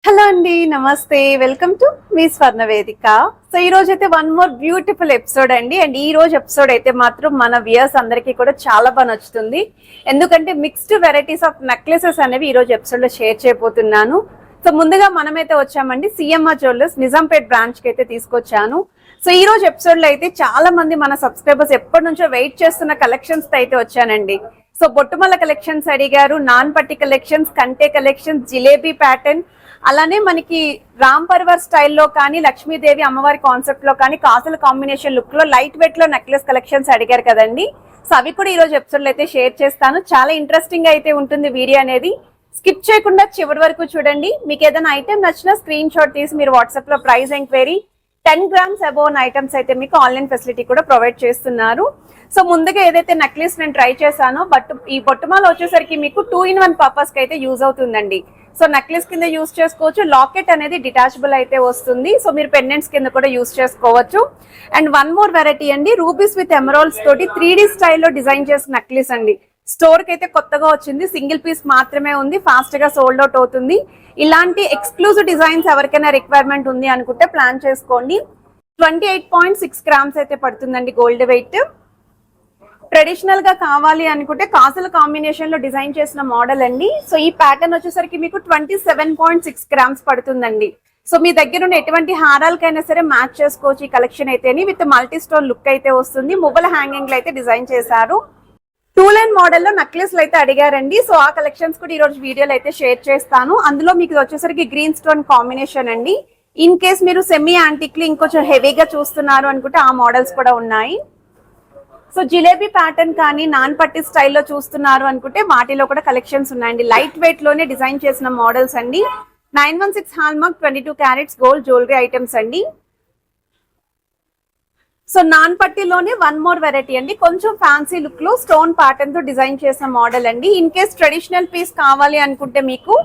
Hello అండి, నమస్తే. Welcome to me స్వర్ణ వేదిక. సో ఈ రోజు అయితే వన్ మోర్ బ్యూటిఫుల్ ఎపిసోడ్ అండి. అండ్ ఈ రోజు ఎపిసోడ్ అయితే మాత్రం మన వ్యూయర్స్ అందరికీ కూడా చాలా బాగా నచ్చుతుంది. ఎందుకంటే మిక్స్డ్ వెరైటీస్ ఆఫ్ నెక్లెసెస్ అనేవి ఈ రోజు ఎపిసోడ్ లో షేర్ చేయబోతున్నాను. సో ముందుగా మనమైతే వచ్చామండి సిఎంఆర్ జ్యువెలర్స్ నిజాంపేట్ బ్రాంచ్ కి అయితే తీసుకొచ్చాను. సో ఈ రోజు ఎపిసోడ్ లో అయితే చాలా మంది మన సబ్స్క్రైబర్స్ ఎప్పటి నుంచో వెయిట్ చేస్తున్న కలెక్షన్స్ అయితే వచ్చానండి. సో బొట్టుమల్ల కలెక్షన్స్ అడిగారు, నాన్ పట్టి కలెక్షన్స్, కంటే కలెక్షన్స్, జిలేబీ ప్యాటర్న్, అలానే మనకి రామ్ పర్వర్ స్టైల్లో కానీ లక్ష్మీదేవి అమ్మవారి కాన్సెప్ట్ లో కానీ కాసుల కాంబినేషన్ లుక్ లో లైట్ వెయిట్ లో నెక్లెస్ కలెక్షన్స్ అడిగారు కదండి. సో అవి కూడా ఈ రోజు ఎపిసోడ్ లో అయితే షేర్ చేస్తాను. చాలా ఇంట్రెస్టింగ్ అయితే ఉంటుంది వీడియో అనేది. స్కిప్ చేయకుండా చివరి వరకు చూడండి. మీకు ఏదైనా ఐటమ్ నచ్చినా స్క్రీన్ షాట్ తీసి మీరు వాట్సాప్ లో price enquiry 10 grams above items అయితే మీకు ఆన్లైన్ ఫెసిలిటీ కూడా ప్రొవైడ్ చేస్తున్నారు. సో ముందుగా ఏదైతే నెక్లెస్ నేను ట్రై చేశానో బట్ ఈ బొట్టుమాల వచ్చేసరికి మీకు 2-in-1 పర్పస్ కి అయితే యూజ్ అవుతుందండి. సో నెక్లెస్ కింద యూజ్ చేసుకోవచ్చు, లాకెట్ అనేది డిటాచబుల్ అయితే వస్తుంది. సో మీరు పెండెంట్స్ కింద కూడా యూజ్ చేసుకోవచ్చు. అండ్ వన్ మోర్ వెరైటీ అండి, రూబీస్ విత్ ఎమరాల్డ్స్ తోటి 3D స్టైల్లో డిజైన్ చేసిన నెక్లెస్ అండి. స్టోర్ కి అయితే కొత్తగా వచ్చింది, సింగిల్ పీస్ మాత్రమే ఉంది, ఫాస్ట్ గా సోల్డ్ అవుట్ అవుతుంది. ఇలాంటి ఎక్స్క్లూజివ్ డిజైన్స్ ఎవరికైనా రిక్వైర్మెంట్ ఉంది అనుకుంటే ప్లాన్ చేసుకోండి. 28.6 grams అయితే పడుతుందండి గోల్డ్ వెయిట్. ట్రెడిషనల్ గా కావాలి అనుకుంటే కాసుల కాంబినేషన్ లో డిజైన్ చేసిన మోడల్ అండి. సో ఈ ప్యాటర్న్ వచ్చేసరికి మీకు 27.6 grams పడుతుందండి. సో మీ దగ్గర ఉన్న ఎటువంటి హారాలకైనా సరే మ్యాచ్ చేసుకోవచ్చు. ఈ కలెక్షన్ అయితేని విత్ మల్టీ స్టోన్ లుక్ అయితే వస్తుంది. మువ్వల హ్యాంగింగ్ లో అయితే డిజైన్ చేశారు. 2-line మోడల్లో నెక్లెస్లు అయితే అడిగారండి. సో ఆ కలెక్షన్స్ కూడా ఈ రోజు వీడియోలో అయితే షేర్ చేస్తాను. అందులో మీకు వచ్చేసరికి గ్రీన్ స్టోన్ కాంబినేషన్ అండి. ఇన్ కేస్ మీరు సెమీ యాంటిక్ లు ఇంకొంచెం హెవీగా చూస్తున్నారు అనుకుంటే ఆ మోడల్స్ కూడా ఉన్నాయి. సో జిలేబీ ప్యాటర్న్ కానీ నాన్ పట్టి స్టైల్లో చూస్తున్నారు అనుకుంటే వాటిలో కూడా కలెక్షన్స్ ఉన్నాయండి. లైట్ వెయిట్ లోనే డిజైన్ చేసిన మోడల్స్ అండి. 916 hallmark 22 carats gold jewellery items అండి. సో నాన్ పట్టిలోనే వన్ మోర్ వెరైటీ అండి, కొంచెం ఫ్యాన్సీ లుక్ లో స్టోన్ ప్యాటర్న్ తో డిజైన్ చేసిన మోడల్ అండి. ఇన్ కేస్ ట్రెడిషనల్ పీస్ కావాలి అనుకుంటే మీకు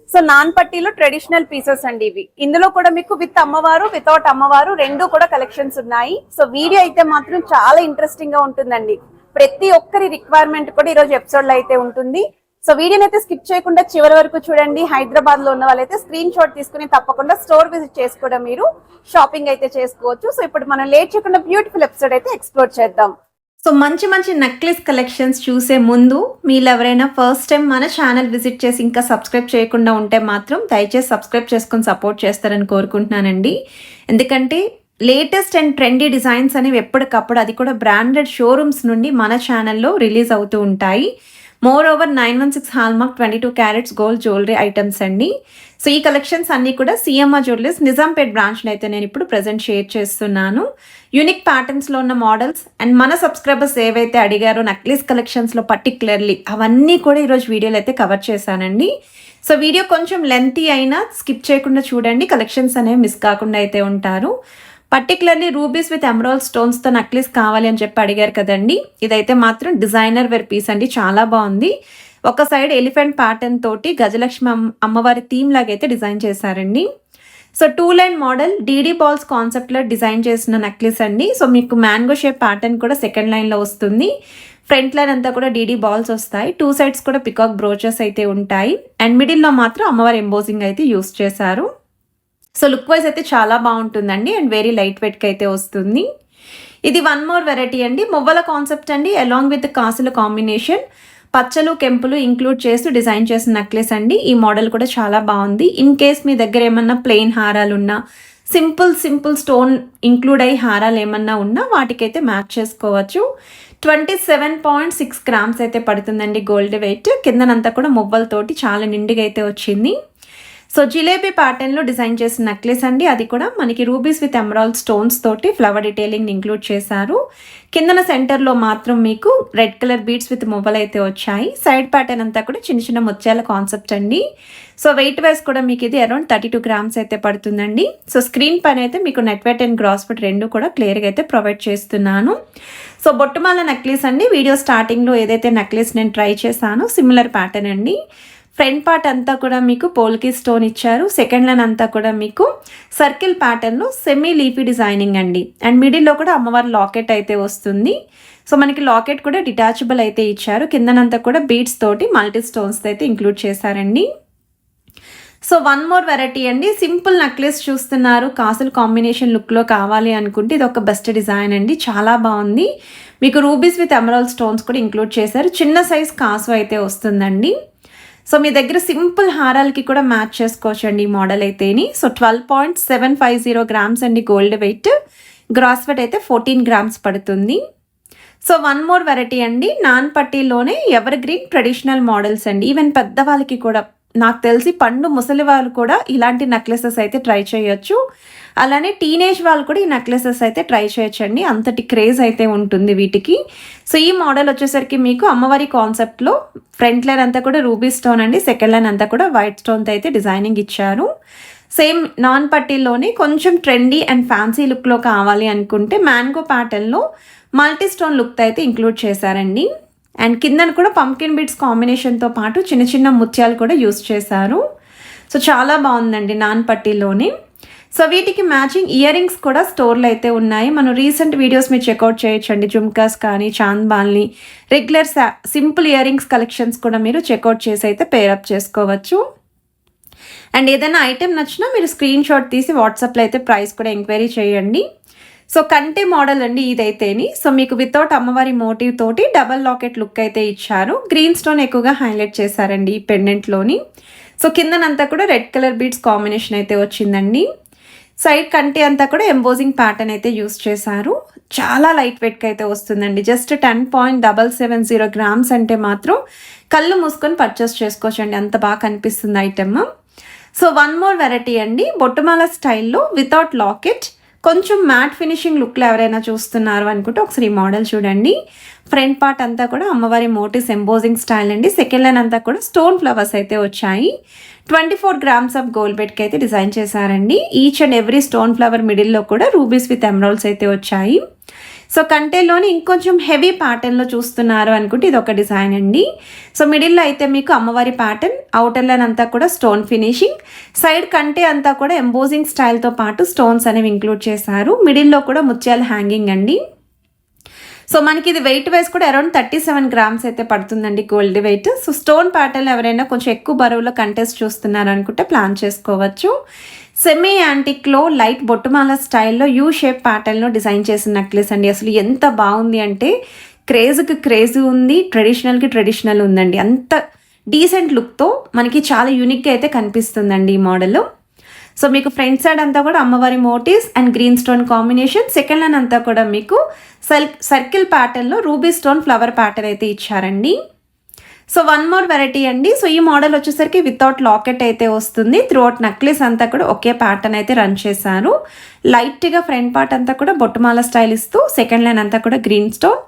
సో నాన్ పట్టీలో ట్రెడిషనల్ పీసెస్ అండి ఇవి. ఇందులో కూడా మీకు విత్ అమ్మవారు వితౌట్ అమ్మవారు రెండు కూడా కలెక్షన్స్ ఉన్నాయి. సో వీడియో అయితే మాత్రం చాలా ఇంట్రెస్టింగ్ గా ఉంటుందండి. ప్రతి ఒక్కరి రిక్వైర్మెంట్ కూడా ఈ రోజు ఎపిసోడ్ లో అయితే ఉంటుంది. సో వీడియోని అయితే స్కిప్ చేయకుండా చివరి వరకు చూడండి. హైదరాబాద్ లో ఉన్న వాళ్ళైతే స్క్రీన్ షాట్ తీసుకుని తప్పకుండా స్టోర్ విజిట్ చేసి కూడా మీరు షాపింగ్ అయితే చేసుకోవచ్చు. సో ఇప్పుడు మనం లేట్ చేయకుండా బ్యూటిఫుల్ ఎపిసోడ్ అయితే ఎక్స్ప్లోర్ చేద్దాం. సో మంచి మంచి నెక్లెస్ కలెక్షన్స్ చూసే ముందు మీరు ఎవరైనా ఫస్ట్ టైం మన ఛానల్ విజిట్ చేసి ఇంకా సబ్స్క్రైబ్ చేయకుండా ఉంటే మాత్రం దయచేసి సబ్స్క్రైబ్ చేసుకొని సపోర్ట్ చేస్తారని కోరుకుంటున్నానండి. ఎందుకంటే లేటెస్ట్ అండ్ ట్రెండీ డిజైన్స్ అనేవి ఎప్పటికప్పుడు, అది కూడా బ్రాండెడ్ షోరూమ్స్ నుండి మన ఛానల్లో రిలీజ్ అవుతూ ఉంటాయి. More over 916 hallmark 22 carats gold jewellery items అండి. సో ఈ కలెక్షన్స్ అన్నీ కూడా సిఎంఆర్ జ్యువెలర్స్ నిజాంపేట్ బ్రాంచ్లో అయితే నేను ఇప్పుడు ప్రెజెంట్ షేర్ చేస్తున్నాను. యూనిక్ ప్యాటర్న్స్లో ఉన్న మోడల్స్ అండ్ మన సబ్స్క్రైబర్స్ ఏవైతే అడిగారో నెక్లెస్ కలెక్షన్స్లో పర్టికులర్లీ అవన్నీ కూడా ఈరోజు వీడియోలో అయితే కవర్ చేశానండి. సో వీడియో కొంచెం లెంతీ అయినా స్కిప్ చేయకుండా చూడండి, కలెక్షన్స్ అనేవి మిస్ కాకుండా అయితే ఉంటారు. పర్టికులర్లీ రూబీస్ విత్ ఎమరాల్డ్ స్టోన్స్తో నెక్లెస్ కావాలి అని చెప్పి అడిగారు కదండి. ఇదైతే మాత్రం డిజైనర్ వేర్ పీస్ అండి, చాలా బాగుంది. ఒక సైడ్ ఎలిఫెంట్ ప్యాటర్న్ తోటి గజలక్ష్మి అమ్మవారి థీమ్ లాగా అయితే డిజైన్ చేశారండి. So 2-line model DD balls కాన్సెప్ట్లో డిజైన్ చేసిన నెక్లెస్ అండి. సో మీకు మ్యాంగో షేప్ ప్యాటర్న్ కూడా సెకండ్ లైన్లో వస్తుంది. ఫ్రంట్ లైన్ అంతా కూడా డీడీ బాల్స్ వస్తాయి. 2 sides కూడా పికాక్ బ్రోచెస్ అయితే ఉంటాయి. అండ్ మిడిల్లో మాత్రం అమ్మవారి ఎంబోజింగ్ అయితే యూస్ చేశారు. సో లుక్ వైజ్ అయితే చాలా బాగుంటుందండి అండ్ వెరీ లైట్ వెయిట్కి అయితే వస్తుంది. ఇది వన్ మోర్ వెరైటీ అండి, మువ్వల కాన్సెప్ట్ అండి, అలాంగ్ విత్ కాసుల కాంబినేషన్, పచ్చలు కెంపులు ఇంక్లూడ్ చేస్తూ డిజైన్ చేసిన నెక్లెస్ అండి. ఈ మోడల్ కూడా చాలా బాగుంది. ఇన్ కేస్ మీ దగ్గర ఏమన్నా ప్లెయిన్ హారాలు ఉన్నా, సింపుల్ స్టోన్ ఇంక్లూడ్ అయ్యి హారాలు ఏమన్నా ఉన్నా వాటికైతే మ్యాచ్ చేసుకోవచ్చు. 27.6 grams అయితే పడుతుందండి గోల్డ్ వెయిట్. కిందనంతా కూడా మువ్వలతోటి చాలా నిండుగా అయితే వచ్చింది. సో జిలేబీ ప్యాటర్న్లో డిజైన్ చేసిన నెక్లెస్ అండి. అది కూడా మనకి రూబీస్ విత్ ఎమరాల్డ్ స్టోన్స్ తోటి ఫ్లవర్ డీటెయిలింగ్ ఇంక్లూడ్ చేశారు. కిందన సెంటర్లో మాత్రం మీకు రెడ్ కలర్ బీడ్స్ విత్ మువ్వలు అయితే వచ్చాయి. సైడ్ ప్యాటర్న్ అంతా కూడా చిన్న చిన్న ముత్యాల కాన్సెప్ట్ అండి. సో వెయిట్ వైజ్ కూడా మీకు ఇది అరౌండ్ 32 grams అయితే పడుతుందండి. సో స్క్రీన్ పైన అయితే మీకు net weight and gross weight రెండు కూడా క్లియర్గా అయితే ప్రొవైడ్ చేస్తున్నాను. సో బొట్టుమాల నెక్లెస్ అండి. వీడియో స్టార్టింగ్లో ఏదైతే నెక్లెస్ నేను ట్రై చేశానో సిమిలర్ ప్యాటర్న్ అండి. ఫ్రంట్ పార్ట్ అంతా కూడా మీకు పోల్కి స్టోన్ ఇచ్చారు. సెకండ్ లైన్ అంతా కూడా మీకు సర్కిల్ ప్యాటర్న్లో సెమీ లీఫీ డిజైనింగ్ అండి. అండ్ మిడిల్లో కూడా అమ్మవారి లాకెట్ అయితే వస్తుంది. సో మనకి లాకెట్ కూడా డిటాచబుల్ అయితే ఇచ్చారు. కిందనంతా కూడా బీడ్స్ తోటి మల్టీ స్టోన్స్ అయితే ఇంక్లూడ్ చేశారండి. సో వన్ మోర్ వెరైటీ అండి, సింపుల్ నెక్లెస్ చూస్తున్నారు, కాసులు కాంబినేషన్ లుక్లో కావాలి అనుకుంటే ఇది ఒక బెస్ట్ డిజైన్ అండి, చాలా బాగుంది. మీకు రూబీస్ విత్ ఎమరాల్డ్ స్టోన్స్ కూడా ఇంక్లూడ్ చేశారు. చిన్న సైజ్ కాసు అయితే వస్తుందండి. సో మీ దగ్గర సింపుల్ హారాలకి కూడా మ్యాచ్ చేసుకోవచ్చు అండి ఈ మోడల్ అయితేని. సో 12.750 గ్రామ్స్ అండి గోల్డ్ వెయిట్, గ్రాస్ వెయిట్ అయితే 14 గ్రామ్స్ పడుతుంది. సో వన్ మోర్ వెరైటీ అండి, నాన్ పట్టీలోనే ఎవర్ గ్రీన్ ట్రెడిషనల్ మోడల్స్ అండి. ఈవెన్ పెద్దవాళ్ళకి కూడా, నాకు తెలిసి పండు ముసలి వాళ్ళు కూడా ఇలాంటి నెక్లెసెస్ అయితే ట్రై చేయొచ్చు. అలానే టీనేజ్ వాళ్ళు కూడా ఈ నెక్లెసెస్ అయితే ట్రై చేయొచ్చండి, అంతటి క్రేజ్ అయితే ఉంటుంది వీటికి. సో ఈ మోడల్ వచ్చేసరికి మీకు అమ్మవారి కాన్సెప్ట్లో ఫ్రంట్ లైన్ అంతా కూడా రూబీ స్టోన్ అండి, సెకండ్ లైన్ అంతా కూడా వైట్ స్టోన్తో అయితే డిజైనింగ్ ఇచ్చారు. సేమ్ నాన్ పట్టీలోనే కొంచెం ట్రెండీ అండ్ ఫ్యాన్సీ లుక్లో కావాలి అనుకుంటే మ్యాంగో ప్యాటర్న్లో మల్టీ స్టోన్ లుక్ అయితే ఇంక్లూడ్ చేశారండి. అండ్ కిందన కూడా పంకిన్ బీడ్స్ కాంబినేషన్తో పాటు చిన్న చిన్న ముత్యాలు కూడా యూస్ చేశారు. సో చాలా బాగుందండి నాన్ పట్టీలోనే. సో వీటికి మ్యాచింగ్ ఇయర్ రింగ్స్ కూడా స్టోర్లో అయితే ఉన్నాయి. మనం రీసెంట్ వీడియోస్ మీరు చెక్అవుట్ చేయొచ్చండి, జుమ్కాస్ కానీ చాంద్ బాల్ని, regular simple earrings collections కూడా మీరు చెక్అవుట్ చేసి అయితే పేరప్ చేసుకోవచ్చు. అండ్ ఏదైనా ఐటెం నచ్చినా మీరు స్క్రీన్ షాట్ తీసి వాట్సాప్లో అయితే ప్రైస్ కూడా ఎంక్వైరీ చేయండి. సో కంటే మోడల్ అండి ఇదైతేని. సో మీకు వితౌట్ అమ్మవారి మోటివ్ తోటి డబల్ లాకెట్ లుక్ అయితే ఇచ్చారు. గ్రీన్ స్టోన్ ఎక్కువగా హైలైట్ చేశారండి ఈ పెండెంట్లోని. సో కిందనంతా కూడా రెడ్ కలర్ బీడ్స్ కాంబినేషన్ అయితే వచ్చిందండి. సైడ్ కంటే అంతా కూడా ఎంబోజింగ్ ప్యాటర్న్ అయితే యూస్ చేశారు. చాలా లైట్ వెయిట్కి అయితే వస్తుందండి, జస్ట్ 10.770 గ్రామ్స్ అంటే మాత్రం కళ్ళు మూసుకొని పర్చేస్ చేసుకోవచ్చండి, అంత బాగా కనిపిస్తుంది item. So one more variety అండి, బొట్టుమాల స్టైల్లో వితౌట్ లాకెట్, కొంచెం మ్యాట్ ఫినిషింగ్ లుక్లో ఎవరైనా చూస్తున్నారు అనుకుంటే ఒకసారి ఈ మోడల్ చూడండి. ఫ్రంట్ పార్ట్ అంతా కూడా అమ్మవారి మోటివ్స్ ఎంబోజింగ్ స్టైల్ అండి, సెకండ్ లైన్ అంతా కూడా స్టోన్ ఫ్లవర్స్ అయితే వచ్చాయి. 24 గ్రామ్స్ ఆఫ్ గోల్డ్ బెడ్కి అయితే డిజైన్ చేశారండి. Each and every stone flower మిడిల్లో కూడా రూబీస్ విత్ ఎమరాల్డ్స్ అయితే వచ్చాయి. సో కంటేలోని ఇంకొంచెం హెవీ ప్యాటర్న్లో చూస్తున్నారు అనుకుంటే ఇది ఒక డిజైన్ అండి. సో మిడిల్లో అయితే మీకు అమ్మవారి ప్యాటర్న్, అవుటర్ లైన్ అంతా కూడా స్టోన్ ఫినిషింగ్, సైడ్ కంటే అంతా కూడా ఎంబోజింగ్ స్టైల్తో పాటు స్టోన్స్ అనేవి ఇంక్లూడ్ చేశారు. మిడిల్లో కూడా ముత్యాల హ్యాంగింగ్ అండి. సో మనకి ఇది వెయిట్ వైజ్ కూడా అరౌండ్ 37 గ్రామ్స్ అయితే పడుతుందండి gold wait. So stone pattern ఎవరైనా కొంచెం ఎక్కువ బరువులో కంటెస్ట్ చూస్తున్నారు అనుకుంటే ప్లాన్ చేసుకోవచ్చు. సెమీ యాంటిక్లో లైట్ బొట్టుమాల స్టైల్లో యూ షేప్ ప్యాటర్న్లో డిజైన్ చేసిన నెక్లెస్ అండి. అసలు ఎంత బాగుంది అంటే క్రేజ్కి క్రేజ్ ఉంది, ట్రెడిషనల్కి ట్రెడిషనల్ ఉందండి. అంత డీసెంట్ లుక్తో మనకి చాలా యూనిక్గా అయితే కనిపిస్తుందండి ఈ మోడల్. సో మీకు ఫ్రంట్ సైడ్ అంతా కూడా అమ్మవారి motifs and green stone combination, second line అంతా కూడా మీకు సర్కిల్ ప్యాటర్న్లో రూబీ స్టోన్ ఫ్లవర్ ప్యాటర్న్ అయితే ఇచ్చారండి. సో వన్ మోర్ వెరైటీ అండి. సో ఈ మోడల్ వచ్చేసరికి వితౌట్ లాకెట్ అయితే వస్తుంది. త్రూఅవుట్ నెక్లెస్ అంతా కూడా ఒకే ప్యాటర్న్ అయితే రన్ చేశారు. లైట్గా ఫ్రంట్ పార్ట్ అంతా కూడా బొట్టుమాల స్టైల్ ఇస్తూ, సెకండ్ లైన్ అంతా కూడా గ్రీన్ స్టోన్,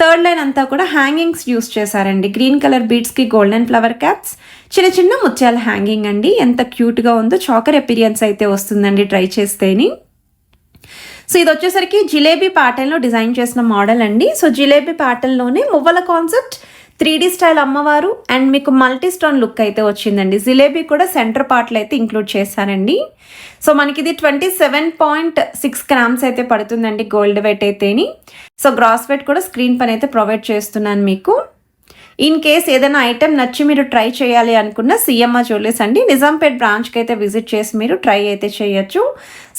థర్డ్ లైన్ అంతా కూడా హ్యాంగింగ్స్ యూస్ చేశారండి. గ్రీన్ కలర్ బీడ్స్కి గోల్డెన్ ఫ్లవర్ క్యాప్స్, చిన్న చిన్న ముత్యాల హ్యాంగింగ్ అండి. ఎంత క్యూట్గా ఉందో, చాకర్ ఎపీరియన్స్ అయితే వస్తుందండి ట్రై చేస్తేని. సో ఇది వచ్చేసరికి జిలేబీ ప్యాటర్న్లో డిజైన్ చేసిన మోడల్ అండి. సో జిలేబీ ప్యాటర్న్లోనే మువ్వల కాన్సెప్ట్, 3D స్టైల్ అమ్మవారు అండ్ మీకు మల్టీ స్టోన్ లుక్ అయితే వచ్చిందండి. జిలేబీ కూడా సెంటర్ పార్ట్లో అయితే ఇంక్లూడ్ చేశారండి. సో మనకి ఇది 27.6 గ్రామ్స్ అయితే పడుతుందండి గోల్డ్ వెయిట్ అయితేని. సో గ్రాస్ వెయిట్ కూడా స్క్రీన్ పైన అయితే ప్రొవైడ్ చేస్తున్నాను మీకు. ఇన్ కేస్ ఏదైనా ఐటెం నచ్చి మీరు ట్రై చేయాలి అనుకున్న సిఎంఆర్ జ్యువెలర్స్ అండి, నిజాంపేట్ బ్రాంచ్కి అయితే విజిట్ చేసి మీరు ట్రై అయితే చేయొచ్చు.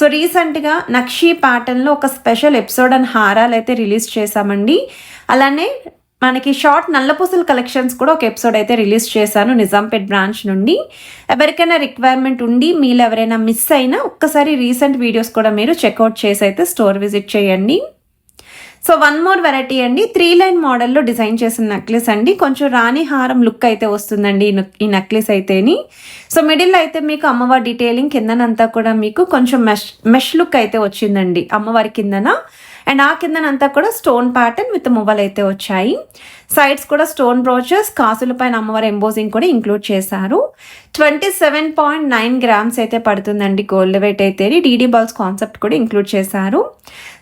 సో రీసెంట్గా నక్షీ ప్యాటర్న్లో ఒక స్పెషల్ ఎపిసోడ్ అండ్ హారాలు అయితే రిలీజ్ చేశామండి. అలానే మనకి షార్ట్ నల్లపూసల కలెక్షన్స్ కూడా ఒక ఎపిసోడ్ అయితే రిలీజ్ చేశాను నిజాంపేట్ బ్రాంచ్ నుండి. ఎవరికైనా రిక్వైర్మెంట్ ఉండి మీరు ఎవరైనా మిస్ అయినా ఒక్కసారి రీసెంట్ వీడియోస్ కూడా మీరు చెక్అవుట్ చేసి అయితే స్టోర్ విజిట్ చేయండి. సో వన్ మోర్ వెరైటీ అండి, 3 లైన్ మోడల్లో డిజైన్ చేసిన నెక్లెస్ అండి. కొంచెం రాణి హారం లుక్ అయితే వస్తుందండి ఈ నెక్లెస్ అయితేని. సో మిడిల్ అయితే మీకు అమ్మవారి డీటెయిలింగ్, కిందనంతా కూడా మీకు కొంచెం మెష్ లుక్ అయితే వచ్చిందండి అమ్మవారి కిందన. అండ్ ఆ కిందనంతా కూడా స్టోన్ ప్యాటర్న్ విత్ మువ్వలు అయితే వచ్చాయి. సైడ్స్ కూడా స్టోన్ బ్రోచెస్, కాసుల పైన అమ్మవారి ఎంబోజింగ్ కూడా ఇంక్లూడ్ చేశారు. 27.9 గ్రామ్స్ అయితే పడుతుందండి గోల్డ్ వెయిట్ అయితే. డీడీ బాల్స్ కాన్సెప్ట్ కూడా ఇంక్లూడ్ చేశారు.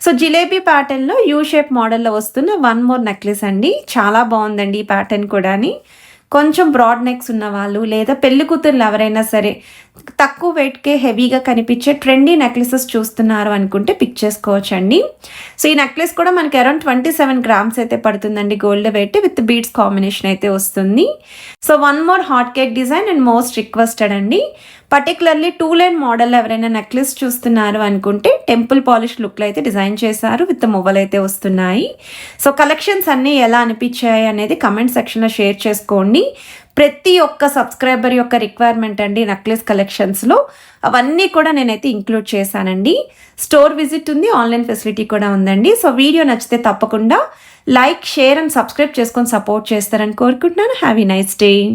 సో జిలేబీ ప్యాటర్న్లో యూ షేప్ మోడల్లో వస్తున్న వన్ మోర్ నెక్లెస్ అండి. చాలా బాగుందండి ఈ ప్యాటర్న్ కూడా. కొంచెం బ్రాడ్ నెక్స్ ఉన్న వాళ్ళు లేదా పెళ్లి కూతుర్లు ఎవరైనా సరే తక్కువ వెయిట్కే హెవీగా కనిపించే ట్రెండీ నెక్లెసెస్ చూస్తున్నారు అనుకుంటే పిక్ చేసుకోవచ్చండి. సో ఈ నెక్లెస్ కూడా మనకి అరౌండ్ 27 గ్రామ్స్ అయితే పడుతుందండి gold wait with beads combination అయితే వస్తుంది. So one more hot cake design and most requested అండి. పర్టికులర్లీ 2 లైన్ మోడల్ ఎవరైనా నెక్లెస్ చూస్తున్నారు అనుకుంటే టెంపుల్ పాలిష్ లుక్లో అయితే డిజైన్ చేశారు విత్ మువ్వలు అయితే వస్తున్నాయి. సో కలెక్షన్స్ అన్నీ ఎలా అనిపించాయి అనేది కమెంట్ సెక్షన్లో షేర్ చేసుకోండి. ప్రతి ఒక్క సబ్స్క్రైబర్ యొక్క రిక్వైర్మెంట్ అండి నెక్లెస్ కలెక్షన్స్లో అవన్నీ కూడా నేనైతే ఇంక్లూడ్ చేశానండి. స్టోర్ విజిట్ ఉంది, ఆన్లైన్ ఫెసిలిటీ కూడా ఉందండి. సో వీడియో నచ్చితే తప్పకుండా లైక్, షేర్ అండ్ సబ్స్క్రైబ్ చేసుకొని సపోర్ట్ చేస్తారని కోరుకుంటున్నాను. Have a nice day.